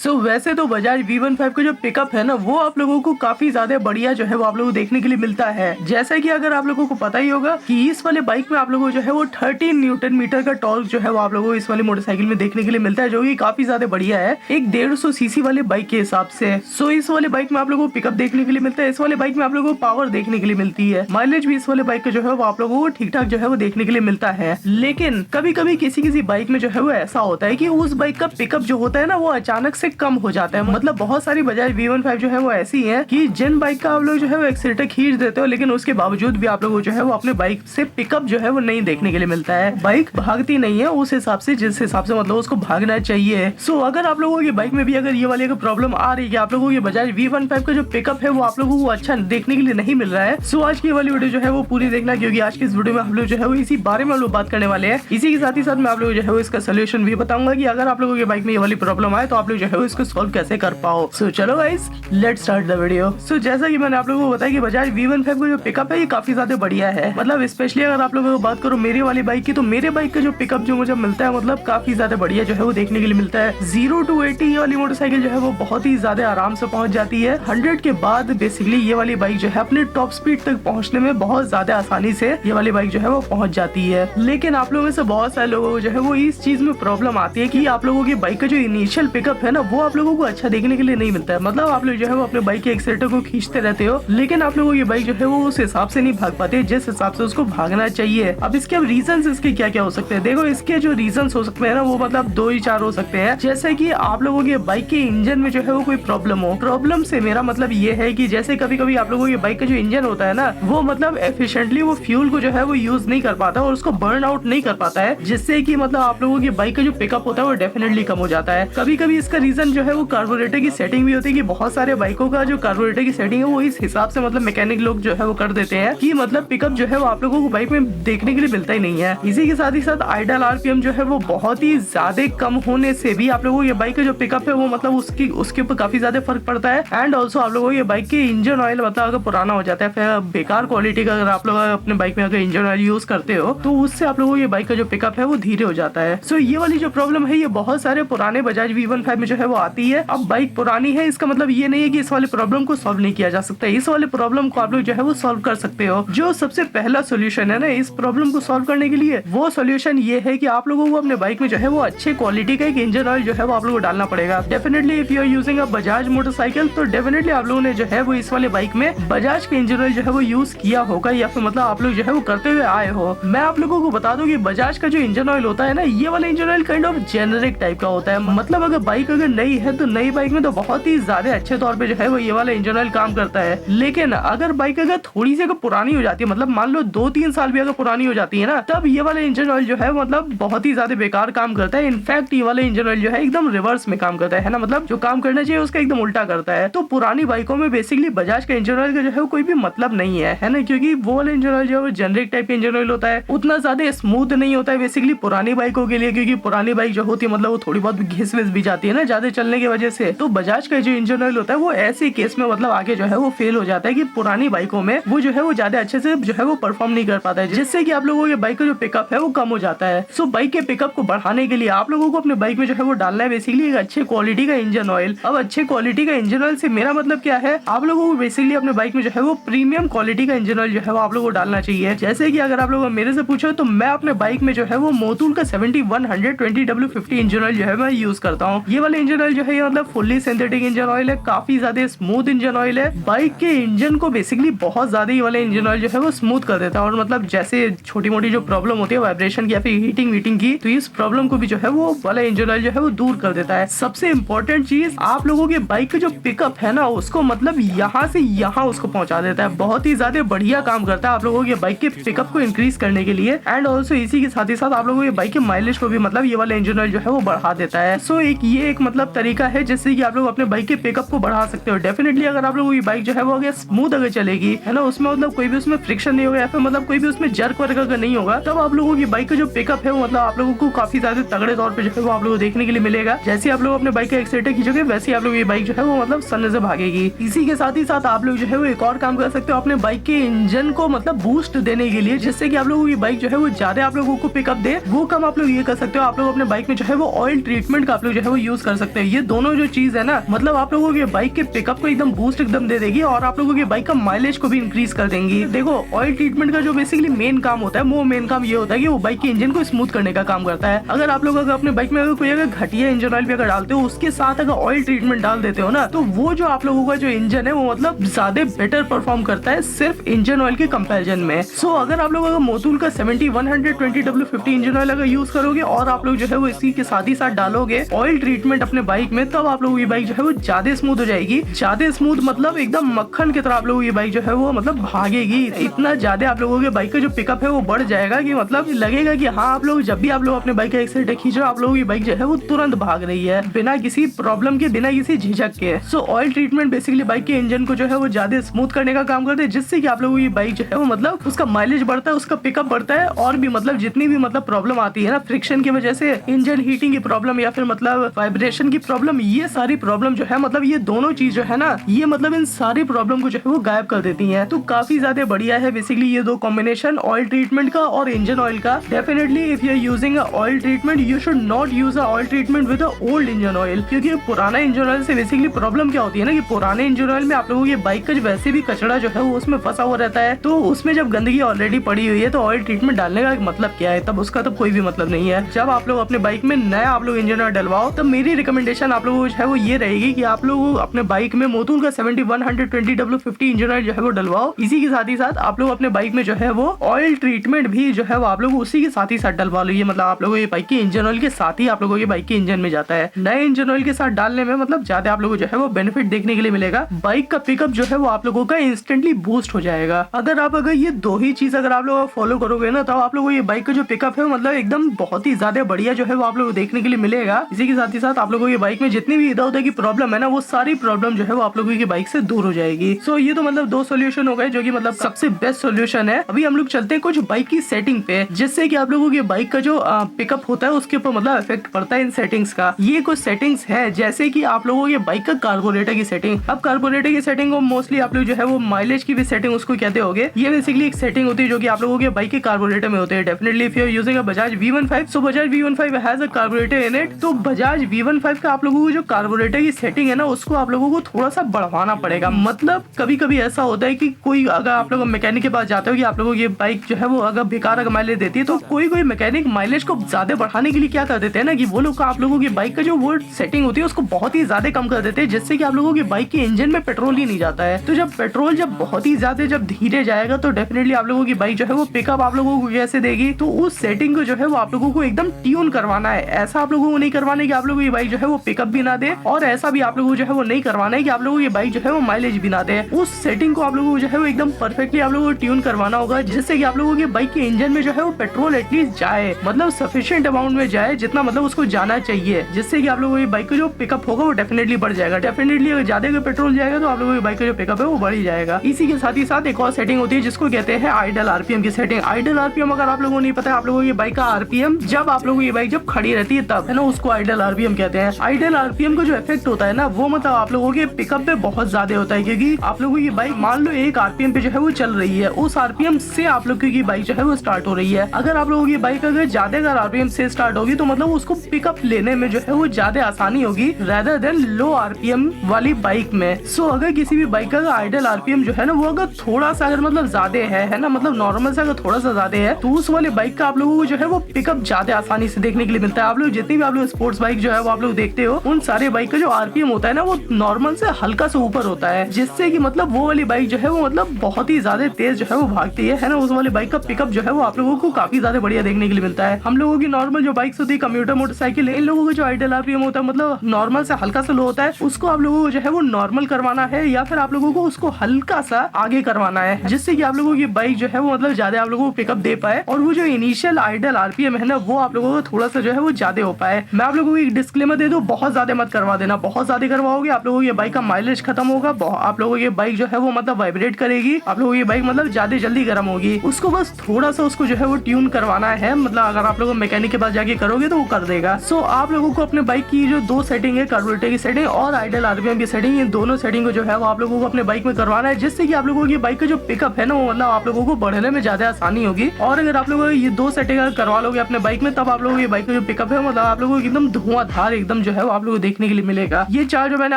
वैसे तो बजाज V15 का जो पिकअप है ना वो आप लोगों को काफी ज्यादा बढ़िया जो है वो आप लोगों को देखने के लिए मिलता है। जैसा कि अगर आप लोगों को पता ही होगा कि इस वाले बाइक में आप लोगों को जो है वो 13 न्यूटन मीटर का टॉर्क जो है वो आप लोगों को इस वाली मोटरसाइकिल में देखने के लिए मिलता है, जो कि काफी ज्यादा बढ़िया है एक 150 सीसी वाले बाइक के हिसाब से। इस वाले बाइक में आप लोगों को पिकअप देखने के लिए मिलता है, इस वाले बाइक में आप लोगों को पावर देखने के लिए मिलती है, माइलेज भी इस वाले बाइक का जो है वो आप लोगों को ठीक ठाक जो है वो देखने के लिए मिलता है। लेकिन कभी कभी किसी बाइक में जो है वो ऐसा होता है कि उस बाइक का पिकअप जो होता है ना वो अचानक से कम हो जाता है। मतलब बहुत सारी बजाज V15 जो है वो ऐसी है कि जिन बाइक का आप लोग जो है वो एक्सीलेटर खींच देते हो, लेकिन उसके बावजूद भी आप लोगों जो है वो अपने बाइक से पिकअप जो है वो नहीं देखने के लिए मिलता है। बाइक भागती नहीं है उस हिसाब से जिस हिसाब से मतलब उसको भागना चाहिए। अगर आप लोगों की बाइक में भी अगर ये वाली प्रॉब्लम आ रही है, आप लोगों की बजाज V15 का जो पिकअप है वो आप लोगों को अच्छा देखने के लिए नहीं मिल रहा है, आज की वाली वीडियो जो है वो पूरी देखना, क्योंकि आज की इस वीडियो में हम लोग जो है वो इसी बारे में हम लोग बात करने वाले हैं। इसी के साथ ही साथ मैं आप लोगों जो है वो इसका सोल्यूशन भी बताऊंगा कि अगर आप लोगों की बाइक में ये वाली प्रॉब्लम आए तो आप लोग जो है वो इसको सॉल्व कैसे कर पाओ। चलो guys let's start the video. जैसा कि मैंने आप लोगों को बताया कि बजाज V15 का जो पिकअप है ये काफी ज्यादा बढ़िया है। मतलब स्पेशली अगर आप लोगों को बात करो मेरी वाली बाइक की, तो मेरे बाइक का जो पिकअप जो मुझे मिलता है मतलब काफी ज्यादा बढ़िया जो है वो देखने के लिए मिलता है। 0 to 80 वाली मोटरसाइकिल जो है वो बहुत ही ज्यादा आराम से पहुंच जाती है। 100 के बाद बेसिकली ये वाली बाइक जो है अपने टॉप स्पीड तक पहुंचने में बहुत ज्यादा आसानी से ये वाली बाइक जो है वो पहुंच जाती है। लेकिन आप लोगों में से बहुत सारे लोगों को जो है वो इस चीज में प्रॉब्लम आती है कि आप लोगों की बाइक का जो इनिशियल पिकअप है ना वो आप लोगों को अच्छा देखने के लिए नहीं मिलता है। मतलब आप लोग जो है वो अपने बाइक के एक्सीलेटर को खींचते रहते हो, लेकिन आप लोगों की बाइक जो है वो उस हिसाब से नहीं भाग पाते जिस हिसाब से उसको भागना चाहिए। अब इसके रीजंस इसके क्या क्या हो सकते हैं, देखो इसके जो रीजंस हो सकते हैं ना वो मतलब 2 ही 4 हो सकते हैं। जैसे कि आप लोगों के बाइक के इंजन में जो है वो कोई प्रॉब्लम हो। प्रॉब्लम से मेरा मतलब ये है कि जैसे कभी कभी आप लोगों की बाइक का जो इंजन होता है ना वो मतलब एफिशिएंटली वो फ्यूल को जो है वो यूज नहीं कर पाता और उसको बर्न आउट नहीं कर पाता है, जिससे कि मतलब आप लोगों की बाइक का जो पिकअप होता है वो डेफिनेटली कम हो जाता है। कभी कभी इसका रीजन जो है वो कार्बोरेटर की सेटिंग भी होती है कि बहुत सारे बाइकों का जो कार्बोरेटर की सेटिंग है वो इस हिसाब से मतलब मैकेनिक लोग जो है वो कर देते हैं कि मतलब पिकअप जो है वो आप लोगों को बाइक में देखने के लिए मिलता ही नहीं है। इसी के साथ ही साथ आइडल आरपीएम जो है वो बहुत ही ज्यादा कम होने से भी आप लोगों की बाइक का जो पिकअप है वो मतलब उसके ऊपर काफी ज्यादा फर्क पड़ता है। एंड ऑल्सो आप लोगों की बाइक के इंजन ऑयल मतलब अगर पुराना हो जाता है, फिर बेकार क्वालिटी का अगर आप लोग अपने बाइक में अगर इंजन ऑयल यूज करते हो तो उससे आप लोगों की बाइक का जो पिकअप है वो धीरे हो जाता है। ये वाली जो प्रॉब्लम है ये बहुत सारे पुराने बजाज V15 में जो है वो आती है। अब बाइक पुरानी है इसका मतलब ये नहीं है कि इस वाले प्रॉब्लम को सॉल्व नहीं किया जा सकता। इस वाले प्रॉब्लम को आप लोग जो है वो सॉल्व कर सकते हो। जो सबसे पहला सोल्यूशन है ना इस प्रॉब्लम को सॉल्व करने के लिए, वो सोल्यूशन ये है कि आप लोगों को अपने बाइक में जो है वो अच्छे क्वालिटी का एक इंजन ऑयल जो है वो आप लोगों को डालना पड़ेगा। Definitely if you are using a Bajaj motorcycle तो डेफिनेटली आप लोगों ने जो है वो इस वाले बाइक में बजाज का इंजन ऑयल जो है वो यूज किया होगा, या फिर मतलब आप लोग जो है वो करते हुए आए हो। मैं आप लोगों को बता दूं कि बजाज का जो इंजन ऑयल होता है ना ये वाला engine oil kind of generic type का होता है। मतलब अगर बाइक अगर नई है तो नई बाइक में तो बहुत ही ज्यादा अच्छे तौर पे जो है वो ये वाला इंजन ऑयल काम करता है। लेकिन अगर बाइक अगर थोड़ी सी अगर पुरानी हो जाती है, मतलब मान लो 2-3 साल भी अगर पुरानी हो जाती है ना, तब ये वाला इंजन ऑयल जो है मतलब बहुत ही ज्यादा बेकार काम करता है। इनफैक्ट ये वाला इंजन ऑयल जो है एकदम रिवर्स में काम करता है ना, मतलब जो काम करना चाहिए उसका एकदम उल्टा करता है। तो पुरानी बाइकों में बेसिकली बजाज का इंजन ऑयल का जो है कोई भी मतलब नहीं है ना, क्योंकि वो वाला इंजन ऑयल जो है जेनरिक टाइप का इंजन ऑयल होता है, उतना ज्यादा स्मूथ नहीं होता है बेसिकली पुरानी बाइकों के लिए, क्योंकि पुरानी बाइक जो होती है मतलब वो थोड़ी बहुत घिस विस भी जाती है ना ज्यादा चलने की वजह से। तो बजाज का जो इंजन ऑयल होता है वो ऐसे केस में मतलब आगे जो है वो फेल हो जाता है कि पुरानी बाइकों में वो जो है वो ज्यादा अच्छे से जो है वो परफॉर्म नहीं कर पाता है, जिससे कि आप लोगों के बाइक का जो पिकअप है वो कम हो जाता है। बाइक के पिकअप को बढ़ाने के लिए आप लोगों को अपने बाइक में जो है वो डालना है बेसिकली एक अच्छे क्वालिटी का इंजन ऑयल। अब अच्छे क्वालिटी का इंजन ऑयल से मेरा मतलब क्या है, आप लोगों को बेसिकली अपने बाइक में जो है वो प्रीमियम क्वालिटी का इंजन ऑयल जो है वो आप लोगों को डालना चाहिए। जैसे कि अगर आप लोग मेरे से पूछो तो मैं अपने बाइक में जो है वो मोटूल का 7120W50 इंजन ऑयल जो है मैं यूज करता हूँ। ये वाला इंजन ऑयल जो है मतलब फुल्ली सिंथेटिक इंजन ऑयल है, काफी ज्यादा स्मूथ इंजन ऑयल है। बाइक के इंजन को बेसिकली बहुत ज्यादा ये वाला इंजन ऑयल जो है वो स्मूथ कर देता है, और मतलब जैसे छोटी मोटी जो प्रॉब्लम होती है वाइब्रेशन की या फिर हीटिंग वीटिंग की, तो इस प्रॉब्लम को भी जो है वो वाला इंजन ऑयल जो है वो दूर कर देता है। सबसे इम्पोर्टेंट चीज, आप लोगों के बाइक का जो पिकअप है ना उसको मतलब यहाँ से यहाँ उसको पहुंचा देता है, बहुत ही ज्यादा बढ़िया काम करता है आप लोगों के बाइक के पिकअप को इंक्रीज करने के लिए। एंड ऑल्सो इसी के साथ ही साथ आप लोगों के बाइक के माइलेज को भी मतलब ये वाला इंजन ऑयल जो है वो बढ़ा देता है। ये एक मतलब तरीका है जिससे कि आप लोग अपने बाइक के पिकअप को बढ़ा सकते हो। डेफिनेटली अगर आप लोगों की बाइक जो है वो अगर स्मूथ अगर चलेगी है ना, उसमें मतलब कोई भी उसमें फ्रिक्शन नहीं होगा या फिर मतलब कोई भी उसमें जर्क वर्क अगर नहीं होगा, तब आप लोगों की बाइक का जो पिकअप है वो मतलब आप लोगों को काफी ज्यादा तगड़े तौर पे जो है वो आप लोगों को देखने के लिए मिलेगा। जैसे आप लोग अपने बाइक का एक्सीलेटर खींचोगे वैसे आप लोगों की बाइक जो है वो मतलब सन्ने से भागेगी। इसी के साथ ही साथ आप लोग जो है वो एक और काम कर सकते हो अपने बाइक के इंजन को मतलब बूस्ट देने के लिए, जिससे कि आप लोगों की बाइक जो है वो ज्यादा आप लोगों को पिकअप दे। वो काम आप लोग ये कर सकते हो, आप लोग अपने बाइक में जो है वो ऑयल ट्रीटमेंट का आप लोग जो है वो यूज कर सकते सकते हैं। ये दोनों जो चीज है ना, मतलब आप लोगों के बाइक के पिकअप को एकदम बूस्ट एकदम दे देगी और आप लोगों की बाइक का माइलेज को भी इंक्रीज कर देंगी। देखो ऑयल ट्रीटमेंट का जो बेसिकली मेन काम होता है, वो मेन काम ये होता है कि वो बाइक के इंजन को स्मूथ करने का काम करता है। अगर आप लोग अगर अपने बाइक में कोई अगर घटिया इंजन ऑयल भी अगर डालते हो, उसके साथ अगर ऑयल ट्रीटमेंट डाल देते हो ना, तो वो जो आप लोगों का जो इंजन है वो मतलब ज्यादा बेटर परफॉर्म करता है सिर्फ इंजन ऑयल के कंपैरिजन में। सो अगर आप लोग अगर मोटूल का 70-120W50 इंजन ऑयल अगर यूज करोगे और आप लोग जो है वो इसी के साथ ही साथ डालोगे ऑयल ट्रीटमेंट अपने बाइक में, तब आप लोगों की बाइक जो है वो ज्यादा स्मूथ हो जाएगी। ज्यादा स्मूथ मतलब एकदम मक्खन की तरह आप लोगों की बाइक जो है वो मतलब भागेगी। इतना ज्यादा आप लोगों के बाइक का जो पिकअप है वो बढ़ जाएगा कि मतलब लगेगा कि हाँ, आप लोग जब भी आप लोग अपने बाइक का एक्सीलेटर खींचो, आप लोगों की बाइक जो है वो तुरंत भाग रही है बिना किसी प्रॉब्लम के, बिना किसी झिझक के। सो ऑयल ट्रीटमेंट बेसिकली बाइक के इंजन को जो है वो ज्यादा स्मूथ करने का काम करते हैं, जिससे कि आप लोगों की बाइक जो है वो मतलब उसका माइलेज बढ़ता है, उसका पिकअप बढ़ता है, और भी मतलब जितनी भी मतलब प्रॉब्लम आती है ना फ्रिक्शन की वजह से, इंजन हीटिंग की प्रॉब्लम या फिर मतलब वाइब्रेशन की प्रॉब्लम, ये सारी प्रॉब्लम जो है मतलब ये दोनों चीज जो है ना, ये मतलब इन सारी प्रॉब्लम को जो है वो गायब कर देती है। तो काफी ज्यादा बढ़िया है बेसिकली ये दो कॉम्बिनेशन, ऑयल ट्रीटमेंट का और इंजन ऑयल का। Definitely if you are using oil treatment, you should not use oil treatment with old engine oil, क्योंकि पुराना इंजन ऑयल से बेसिकली प्रॉब्लम क्या होती है ना कि पुराने इंजन ऑयल में आप लोगों की बाइक का जो वैसे भी कचरा जो है वो उसमें फंसा हुआ रहता है, तो उसमें जब गंदगी ऑलरेडी पड़ी हुई है तो ऑयल ट्रीटमेंट डालने का मतलब क्या है, तब उसका तो कोई भी मतलब नहीं है। जब आप लोग अपने बाइक में नया आप लोग इंजन ऑयल डलवाओ, तब मेरी रिकमेंडेशन आप लोगों को है वो ये रहेगी कि आप लोग अपने बाइक में मोटूल का 70-120W50 इंजन ऑयल जो है वो डलवाओ। इसी के साथ ही साथ आप लोग अपने बाइक में जो है वो ऑयल ट्रीटमेंट भी जो है वो आप लोग उसी के साथ ही साथ डलवा लो। ये मतलब आप लोगों की बाइक के इंजन ऑयल के साथ ही आप लोगों की बाइक के इंजन में जाता है। नए इंजन ऑयल के साथ डालने में मतलब ज्यादा आप लोगों को जो है वो बेनिफिट देखने के लिए मिलेगा। बाइक का पिकअप जो है वो आप लोगों का इंस्टेंटली बूस्ट हो जाएगा। अगर ये दो ही चीज अगर आप लोग फॉलो करोगे ना, तो आप लोगों को ये बाइक का जो पिकअप है मतलब एकदम बहुत ही ज्यादा बढ़िया जो है वो आप लोगों को देखने के लिए मिलेगा। इसी के साथ ही साथ आप लोगों की बाइक में जितनी भी इधर उधर की प्रॉब्लम है ना, वो सारी प्रॉब्लम जो है वो आप लोगों की बाइक से दूर हो जाएगी। सो ये तो मतलब दो सोल्यूशन हो गए जो कि मतलब सबसे बेस्ट सोल्यूशन है। अभी हम लोग चलते हैं कुछ बाइक की सेटिंग पे, जिससे कि आप लोगों की बाइक का जो पिकअप होता है उसके ऊपर मतलब इफेक्ट पड़ता है इन सेटिंग्स का। ये कुछ सेटिंग्स है जैसे कि आप लोगों के बाइक का कार्बोरेटर की सेटिंग। अब कार्बोरेटर की सेटिंग को मोस्टली आप लोग जो है वो माइलेज की भी सेटिंग उसको कहते होगे। ये बेसिकली एक सेटिंग होती है जो कि आप लोगों के बाइक के कार्बोरेटर में होते हैं। Definitely if you are using a Bajaj V15, so Bajaj V15 has a carburettor in it. तो बजाज V15 का आप लोगों को जो कार्बोरेटर की सेटिंग है ना, उसको आप लोगों को थोड़ा सा बढ़वाना पड़ेगा। मतलब कभी कभी ऐसा होता है कि कोई अगर आप लोग मैकेनिक के पास जाते हो कि आप लोगों की बाइक जो है वो अगर बेकार अगर माइलेज देती है, तो कोई मैकेनिक माइलेज को ज्यादा बढ़ाने के लिए क्या कर देते हैं ना कि वो लोग आप लोगों की बाइक का जो वो सेटिंग होती है उसको बहुत ही ज्यादा कम कर देते हैं, जिससे कि आप लोगों की बाइक के इंजन में पेट्रोल ही नहीं जाता है। तो जब पेट्रोल जब बहुत ही ज्यादा जब धीरे जाएगा, तो डेफिनेटली आप लोगों की बाइक जो है वो पिकअप आप लोगों को कैसे देगी। तो उस सेटिंग को जो है वो आप लोगों को एकदम ट्यून करवाना है। ऐसा आप लोगों को नहीं करवाना है कि आप लोगों की बाइक जो है वो पिकअप भी ना दे, और ऐसा भी आप लोगों को जो है वो नहीं करवाना है कि आप लोगों की बाइक जो है वो माइलेज भी ना दे। उस सेटिंग को आप लोगों को जो है वो एकदम परफेक्टली आप लोगों को ट्यून करवाना होगा, जिससे कि आप लोगों की बाइक के इंजन में जो है वो पेट्रोल एटलीस्ट जाए, मतलब सफिशिएंट अमाउंट में जाए, जितना मतलब उसको जाना चाहिए, जिससे कि आप लोगों की बाइक का जो पिकअप होगा वो डेफिनेटली बढ़ जाएगा। डेफिनेटली अगर ज्यादा का पेट्रोल जाएगा तो आप लोगों की बाइक का जो पिकअप है वो बढ़ ही जाएगा। इसी के साथ ही साथ एक और सेटिंग होती है जिसको कहते हैं आइडल आरपीएम की सेटिंग। आइडल आरपीएम अगर आप लोगों को नहीं पता है, आप लोगों की बाइक का आरपीएम जब आप लोगों की बाइक जब खड़ी रहती है तब है ना, उसको आइडल आरपीएम कहते हैं। आइडल आरपीएम का जो इफेक्ट होता है ना, वो मतलब आप लोगों के पिकअप पे बहुत ज्यादा होता है, क्योंकि आप लोगों की बाइक मान लो एक आरपीएम पे जो है वो चल रही है, उस आरपीएम से आप लोगों की बाइक जो है वो स्टार्ट हो रही है। अगर आप लोगों की बाइक अगर ज्यादा आरपीएम से स्टार्ट होगी, तो मतलब उसको पिकअप लेने में जो है वो ज्यादा आसानी होगी रेदर देन लो आरपीएम वाली बाइक में। सो अगर किसी भी बाइक का आइडल आरपीएम जो है ना, वो अगर थोड़ा सा अगर मतलब ज्यादा है ना, मतलब नॉर्मल से अगर थोड़ा सा ज्यादा है, तो उस वाले बाइक का आप लोगों को जो है वो पिकअप ज्यादा आसानी से देखने के लिए मिलता है। आप लोग जितनी भी आप लोग स्पोर्ट्स बाइक जो है वो आप लोग देखते हो, उन सारे बाइक का जो आरपीएम होता है ना, वो नॉर्मल से हल्का से ऊपर होता है, जिससे कि मतलब वो वाली बाइक जो है वो मतलब बहुत ही ज्यादा तेज जो है वो भागती है ना। उस वाली बाइक का पिकअप जो है वो आप लोगों को काफी ज्यादा बढ़िया देखने के लिए मिलता है। हम लोगों की नॉर्मल जो बाइक्स होती है, कंप्यूटर मोटरसाइकिल, इन लोगों का जो आइडल आरपीएम होता है मतलब नॉर्मल से हल्का सा लो होता है, उसको आप लोगों को जो है वो नॉर्मल करवाना है, या फिर आप लोगों को उसको हल्का सा आगे करवाना है, जिससे कि आप लोगों की बाइक जो है वो मतलब ज्यादा आप लोगों को पिकअप दे पाए, और वो जो इनिशियल आइडल आरपीएम है ना, वो आप लोगों को थोड़ा सा जो है वो ज्यादा हो पाए। मैं आप लोगों को एक डिस्क्लेमर दे दूं, बहुत ज्यादा मत करवा देना। बहुत ज्यादा करवाओगे आप लोगों की बाइक का माइलेज खत्म होगा, आप लोगों की बाइक जो है वो मतलब वाइब्रेट करेगी, आप लोगों की बाइक मतलब ज्यादा जल्दी गर्म होगी। उसको बस थोड़ा सा उसको जो है वो ट्यून करवाना है, मतलब अगर आप लोग मैकेनिक के पास जाके करोगे तो वो कर देगा। सो आप लोगों को अपने बाइक की जो दो सेटिंग है, कार्बोरेटर की सेटिंग और आइडल आरपीएम की सेटिंग, इन दोनों सेटिंग को जो है वो आप लोगों को अपने बाइक में करवाना है, जिससे कि आप लोगों की बाइक का जो पिकअप है ना, वो मतलब आप लोगों को बढ़ने में ज्यादा आसानी होगी। और अगर आप लोगों ये दो सेटिंग करवा लोगे अपने बाइक में, तब आप लोगों की बाइक का जो पिकअप है मतलब आप लोगों को एकदम धुआंधार एकदम सिस्टम जो है वो आप लोगों को देखने के लिए मिलेगा। ये चार जो मैंने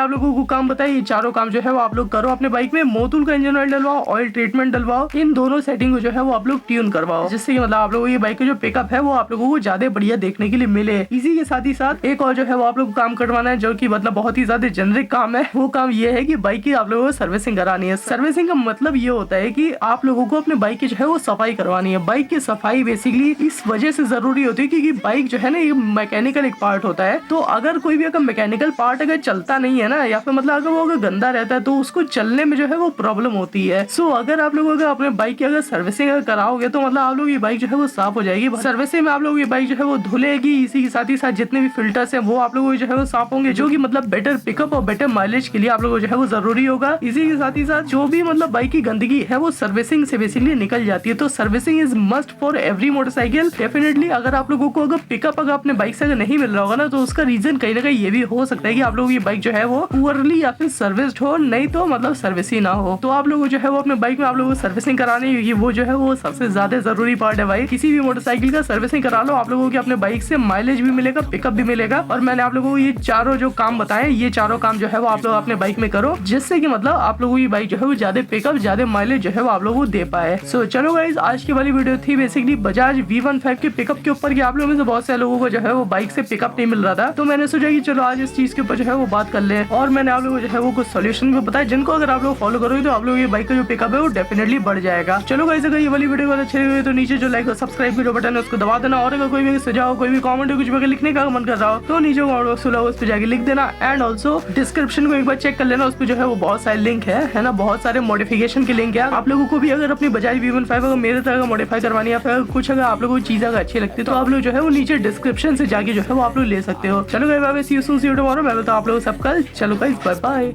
आप लोगों को काम बताया, ये चारों काम जो है वो आप लोग करो अपने बाइक में। मोटूल का इंजन ऑयल डलवाओ, ऑयल ट्रीटमेंट डलवाओ, इन दोनों सेटिंग को जो है वो आप लोग ट्यून करवाओ, जिससे कि मतलब आप लोगों को ये बाइक का जो पिकअप है वो आप लोगों को ज्यादा बढ़िया देखने के लिए मिले। इसी के साथ ही साथ एक और जो है वो आप लोग को काम करवाना है, जो कि मतलब बहुत ही ज्यादा जेनरिक काम है। वो काम ये है कि बाइक की आप लोगों को सर्विसिंग करानी है। सर्विसिंग का मतलब ये होता है कि आप लोगों को अपने बाइक की जो है वो सफाई करवानी है। बाइक की सफाई बेसिकली इस वजह से जरूरी होती है क्योंकि बाइक जो है ना, ये मैकेनिकल एक पार्ट होता है। तो अगर कोई भी अगर मैकेनिकल पार्ट अगर चलता नहीं है ना, या फिर मतलब अगर वो अगर गंदा रहता है, तो उसको चलने में जो है वो प्रॉब्लम होती है। सो अगर आप लोग अगर अपने बाइक की अगर सर्विसिंग अगर कराओगे तो मतलब आप लोग ये बाइक जो है वो साफ हो जाएगी। सर्विसिंग में आप लोग ये बाइक जो है वो धुलेगी। इसी के साथ ही साथ जितने भी फिल्टर्स हैं वो आप लोगों को जो है वो साफ होंगे, जो कि मतलब बेटर पिकअप और बेटर माइलेज के लिए आप लोगों को जो है वो जरूरी होगा। इसी के साथ ही साथ जो भी मतलब बाइक की गंदगी है वो सर्विसिंग से बेसिकली निकल जाती है। तो servicing is must for every motorcycle. Definitely अगर आप लोगों को अगर पिकअप अगर अपने बाइक से अगर नहीं मिल रहा होगा ना, तो उसका रीजन कहीं ना कहीं ये भी हो सकता है कि आप लोगों की बाइक जो है वो पुअरली या फिर सर्विस्ड हो, नहीं तो मतलब सर्विस ही ना हो। तो आप लोगों जो है वो अपने बाइक में आप लोगों को सर्विसिंग करानी, क्योंकि वो जो है वो सबसे ज्यादा जरूरी पार्ट है भाई। किसी भी मोटरसाइकिल का सर्विसिंग करा लो, आप लोगों की अपने बाइक से माइलेज भी मिलेगा, पिकअप भी मिलेगा। और मैंने आप लोगों को ये चारों जो काम बताए, ये चारों काम जो है वो आप लोग अपने बाइक में करो, जिससे कि मतलब आप लोगों की बाइक जो है वो ज्यादा पिकअप ज्यादा माइलेज जो है वो आप लोगों को दे पाए। सो चलो गाइस, आज की वाली वीडियो थी बेसिकली बजाज V15 के पिकअप के ऊपर। कि आप लोगों में से बहुत सारे लोगों को जो है वो बाइक से पिकअप नहीं मिल रहा था, तो मैंने सोचा कि चलो आज इस चीज के ऊपर जो है वो बात कर ले। और मैंने आप लोगों को जो है वो कुछ सोल्यूशन भी बताया, जिनको अगर आप लोग फॉलो करोगे तो आप लोगों की बाइक का जो पिकअप है वो डेफिनेटली बढ़ जाएगा। चलो गाइस, अगर ये वाली वीडियो अच्छी लगी तो नीचे जो लाइक और सब्सक्राइब की जो बटन है उसको दबा देना। और अगर कोई भी सुझाव, कोई भी कमेंट कुछ भी लिखने का मन कर रहा हो तो नीचे कमेंट बॉक्स खुला उस पर जाके लिख देना। एंड ऑल्सो डिस्क्रिप्शन को एक बार चेक कर लेना, उस पर जो है वो बहुत सारे लिंक है ना, बहुत सारे मॉडिफिकेशन के लिंक है। आप लोगों को भी अगर अपनी बजाज V15 अगर मेरे तरह मॉडिफाई करवानी है, फिर कुछ अगर आप लोगों को चीज अगर अच्छी लगती है, तो आप लोग जो है वो नीचे डिस्क्रिप्शन से जाके जो है वो आप लोग ले सकते हो। चलो guys, see you soon, see you tomorrow. मैं बताऊं आप लोगों सब कल। चलो गाइस, बाय बाय।